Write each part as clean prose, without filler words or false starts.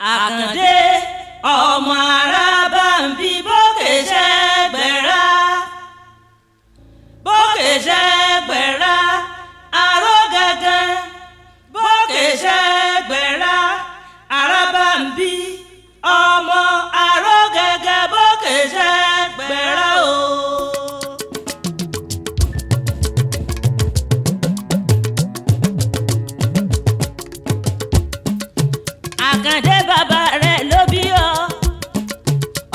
Àkàndé ọmọ Arábà ń bí bókè segbera, bókè segbera, arogangan, bókè segbera, Arábà ń bí ọmọ arogangan, bókè segbera o. Àkàndé bàbá rẹ̀ ló bí ọ,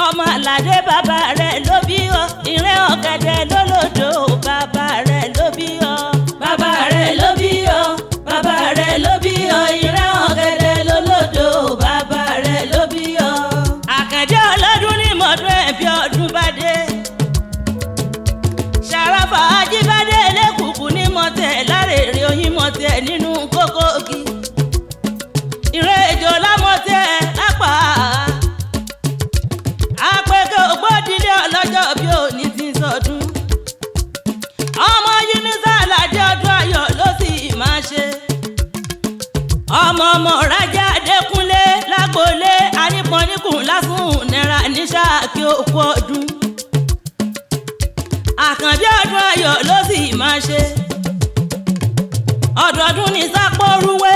ọmọ Àlàdé bàbá rẹ̀ ló bí ọ, ìrẹ́ ọ̀gẹ̀dẹ̀ lólòdò bàbá rẹ̀ ló bí ọ. Bàbá rẹ̀ ló bí ọ, bàbá rẹ̀ ló bí ọ, ìrẹ́ ọ̀gẹ̀dẹ̀ lólòdò bàbá rẹ̀ ló bí ọ. Àkàndé ọlọ́dún ní mọ̀dún ẹ̀ bí ọdún bá dé. Ṣàràfà Ajíbádé lẹ́kùkù ní mọ̀tẹ̀ lárèrè oyin mọ̀tẹ̀ nínú kókógi. Ìrẹ́ ìjọ lámọ̀tẹ́ lápá àpẹkẹ ògbódìlé ọlọ́jọ́ bí òní ti sọdún. Ọmọ Yínúsà Àlàdé ọdún ayọ̀ ló sì máa ṣe. Ọmọ Rájà Adékúnlé lágbolé anípọ̀níkùn lásùn náírà ní Ṣáàkì òkú ọdún. Àkàndé ọdún ayọ̀ ló sì máa ṣe. Ọdọọdún ní sápórúwé.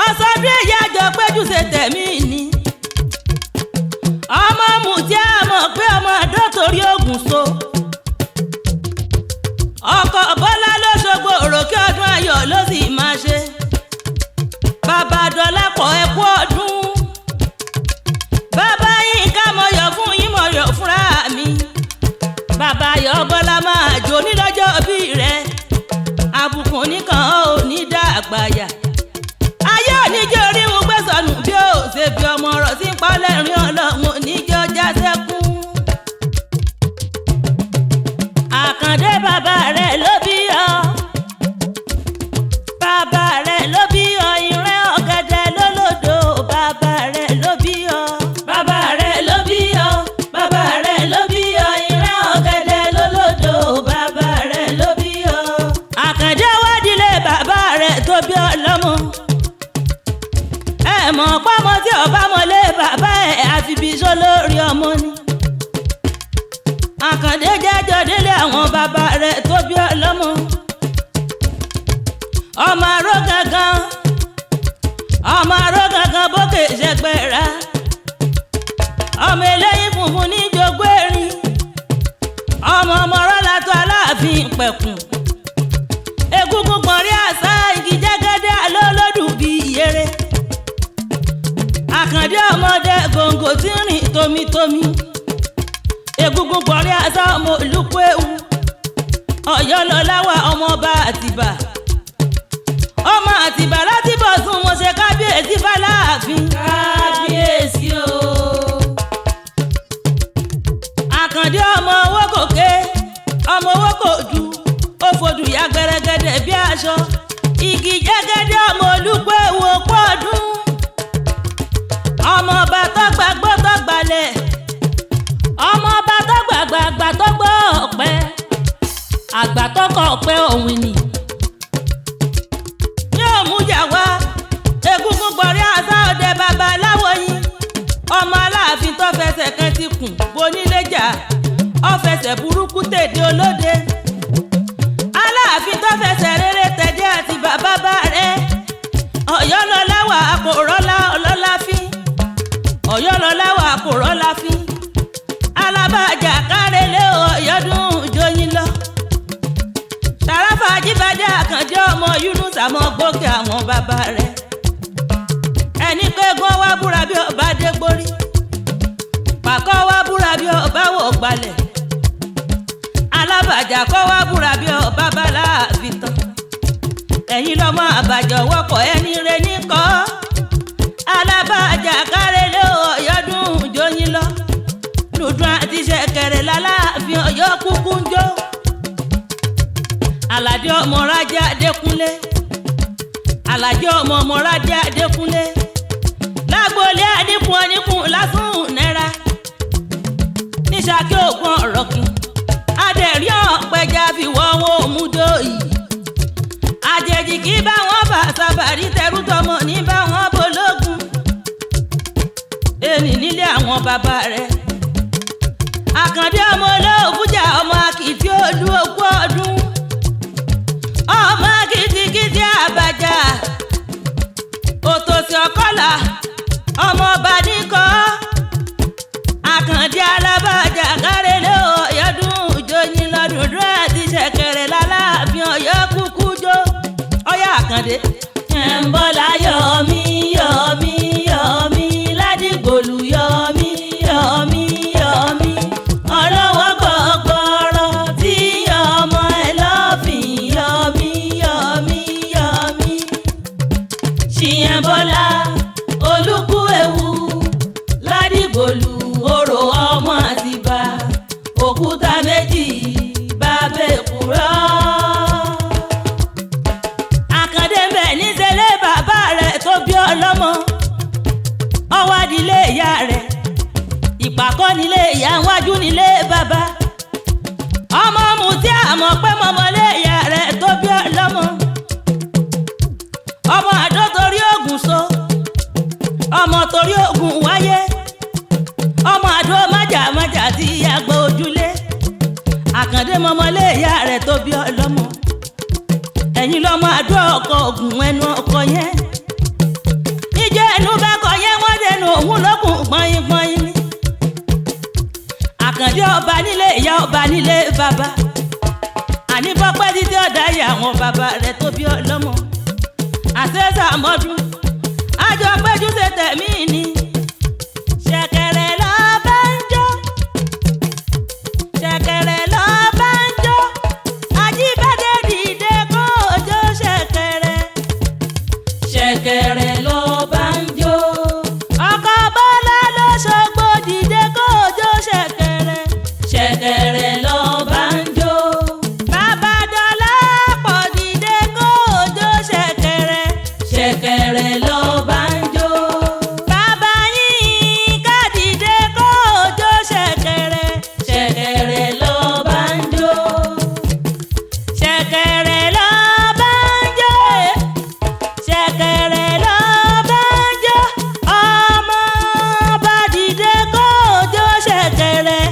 Ọ̀sọ́dún èyí àjọ péjú ṣe tẹ̀mí ni. Ọmọ mùtí àmọ̀ pé ọmọ àdó torí ògùn so. Ọkọ̀ Bọ́lá lóṣogbo òròkè ọdún ayọ̀ ló sì máa ṣe. Bàbá Dọlápọ̀ ẹkú ọdún. Bàbá Yínká mọ̀yọ̀ fún yín mọ̀yọ̀ fúnra mi. Bàbá Ayọ̀ Bọ́lá máa jó ní lọ́jọ́ bí rẹ̀. Àbùkù nìkan ò ní dàgbàyà. Ayé oníjó orí wọn gbé sọnù bí ó ṣe bí ọmọ ọ̀rọ̀ tí ń pa lẹ́rìn ọlọ́run oníjó já sẹ́kún. Àkàndé bàbá rẹ̀ ló bí ọ, bàbá rẹ̀ ló bí ọ, ìrẹ́ ọ̀gẹ̀dẹ̀ lólòdò bàbá rẹ̀ ló bí ọ. Bàbá rẹ̀ ló bí ọ, bàbá rẹ̀ ló bí ọ, ìrẹ́ ọ̀gẹ̀dẹ̀ lólòdò bàbá rẹ̀ ló bí ọ. Àkàndé wádìílé bàbá rẹ̀ tó bí ọ lọ́mọ. Mọ̀ pámọ́ tí ọba mọ́lé bàbá ẹ̀ àfi bí sọ lórí ọmọ ni. Àkàndé jẹ́jọ́ délé àwọn bàbá rẹ̀ tó bí ọlọ́mọ. Ọmọ arógangan, ọmọ arógangan bókè segbera. Ọmọ eléyìí funfun ní jogún erin. Ọmọ rọ́lá tó Aláàfin pẹ̀kùn. Egúngún gbọ̀nrí àṣà igi jẹ́gẹ́dẹ́ alólódù bíi iyere. Àkàndé ọmọdé gòǹgò tí ń rìn tómitómi. Egúngún gbọ̀nrí àṣà ọmọ olùkú ewu. Ọ̀yọ́ lọ́lá wà ọmọọba Àtìbà. Ọmọ Àtìbà láti bọ̀ sún mo ṣe kábíyèsí f'Aláàfin. Kábíyèsí o. Àkàndé ọmọ owó kòké, ọmọ owó kò dù, ó fodù ya gbẹrẹgẹdẹ bí aṣọ. Igi jẹ́gẹ́dẹ́ ọmọ olùkú ewu òpó ọdún. Ọmọ ọba tó gbàgbọ́ tó gbalẹ̀, ọmọ ọba tó gbàgbàgbà tó gbọ́ ọ̀pẹ, àgbà tó kọ ọ̀pẹ òwìn ni. Yóò mú jà wá egúngún gbọ̀nrí àṣà òde babaláwo yín. Ọmọ Aláàfin tó fẹsẹ̀ kan ti kùn boníléjà, ó fẹsẹ̀ burúkú tèdè olóde. Aláàfin tó fẹsẹ̀ rere tẹ̀dé àti bàbá bá rẹ̀. Ọ̀yọ́ lọ́lá wà kò rọ́lá ọlọ́lá fín. Ọ̀yọ́ lọ́lá wà kò rọ́lá fín. Alábàjá kárẹ́lé ọ̀yọ́dún jóyin lọ. Ṣàràfà Ajíbádé Àkàndé ọmọ Yínúsà mọ gbókè àwọn bàbá rẹ̀. Ẹni pé gán wá búra bí ọba dégbórí. Pàkọ́ wá búra bí ọba wọ̀ gbalẹ̀. Alábàjá kọ́ wá búra bí ọba bá Láàfin tán. Ẹ̀yin lọ́mọ àbàjọ́ wọ́pọ̀ ẹni rẹ̀ ní kọ́. Alábàjá kárẹ́lé ọ̀yọ́dún jóyin lọ. Dùndún àti ṣẹ̀kẹ̀rẹ̀ l'Aláàfin Ọ̀yọ́ kúkú ń jó. Àlàdé ọmọ Rájà Adékúnlé, Àlàdé ọmọ Rájà Adékúnlé. Lágbolé anípọ̀níkùn lásùn náírà ní Ṣáàkì ògùn ọ̀rọ̀kìn. Adẹ̀rí ọ̀pẹja fi wọ́wọ́ òmùdó yìí. Àjèjì kì í bá wọn bá sábàrí tẹrú tọmọ ní bá wọn bológun. àwọn bàbá rẹ̀. Àkàndé ọmọ olóòfújà ọmọ akìtì olú ogún ọdún. Ọmọ kìtìkìtì àbàjá. Òtòsí ọ̀kọ́là ọmọ ọba níkọ́. Àkàndé alábàjá kárẹ́lẹ́ ọ̀yọ́dún òjòyìn lọ́dúndún àti ṣẹ̀kẹ̀rẹ̀ láláàfin ọ̀yọ́ kúkú jó. Ọ̀yá Àkàndé. Ẹ̀ǹbọ̀lá yọ̀mí yọ̀mí yọ̀mí ládìgbòlù yọ̀mí yọ̀mí yọ̀mí ọlọ́wọ́ gbọ̀gbọ̀rọ̀ tí ọmọ ẹ̀ lọ́fìn yọ̀mí yọ̀mí yọ̀mí. Ṣìyẹ̀ǹbọ̀lá olúkú ewu ládìgbòlù orò ọmọ Àtìbà òkúta méjì bàbá èkúrọ́. Àkàndé ń bẹ níṣẹ́lẹ̀ bàbá rẹ̀ tó bí ọlọ́mọ ọwọ́ adìlé ìyá rẹ̀ ìpàkọ́ nílé ìyá wájú nílé bàbá. Ọmọ mutí àmọ́ pé mọ́mọ́lé ìyá rẹ̀ tó bí ọlọ́mọ. Ọmọ àdó torí ògùn so ọmọ torí ògùn wáyé. Ọmọ àdó májàmájà tí àgbà ojúlé. Àkàndé mọ́mọ́lé ìyá rẹ̀ tó bí ọlọ́mọ. Ẹ̀yin lọ́mọ àdó ọkọ̀ ògùn ẹnu ọkọ̀ yẹn. Níjẹ́ ẹnu bá kọ yẹn wọ́n dẹnu òun lókun pọ́yìnpọ́yìn ni. Àkàndé ọba nílé ìyá ọba nílé bàbá. Àní bọ́pẹ́ títí ọ̀dà yà àwọn bàbá rẹ̀ tó bí ọlọ́mọ. Àṣẹ́sà mọ́dún àjọ péjú ṣe tẹ̀mí ni. Ṣẹ̀kẹ̀rẹ̀ lọ bá ń jó. Ṣẹ̀kẹ̀rẹ̀ lọ bá ń jó. Ajíbádé dìde kó jó ṣẹ̀kẹ̀rẹ̀. Ṣẹ̀kẹ̀rẹ̀ lọ bá ń jó. Ọkọ Bọ́lá ló ṣògbó dìde kó jó ṣẹ̀kẹ̀rẹ̀. Ṣẹ̀kẹ̀rẹ̀ lọ bá ń jó. Bàbá Dọ́là pọ̀ dìde kó jó ṣẹ̀kẹ̀rẹ̀. Ṣẹ̀kẹ̀rẹ̀ lọ bá ń jó. Bàbá Yínká dìde kó jó ṣẹ̀kẹ̀rẹ̀. Ṣẹ̀kẹ̀rẹ̀ lọ bá ń jó. Ṣẹ̀kẹ̀rẹ̀ lọ bá ń jó. Ṣẹ̀kẹ̀rẹ̀ lọ bá ń jó. Ọmọ ọba dìde kó jó ṣẹ̀kẹ̀rẹ̀.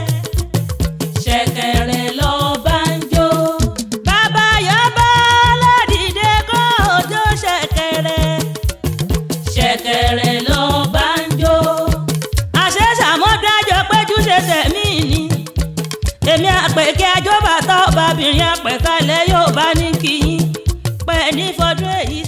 Ṣẹ̀kẹ̀rẹ̀ lọ bá ń jó. Bàbá Yọ̀bọ́lá dìde kó jó ṣẹ̀kẹ̀rẹ̀. Ṣẹ̀kẹ̀rẹ̀ lọ bá ń jó. Àṣẹ̀ṣàmọ́dájọ́ péjú ṣe tẹ̀mí ni. Èmi àpèké àjọbàtà ọbabìnrin àpẹ̀sálẹ̀ yóò bá ní kí yín pẹ̀ ní fọdún èyí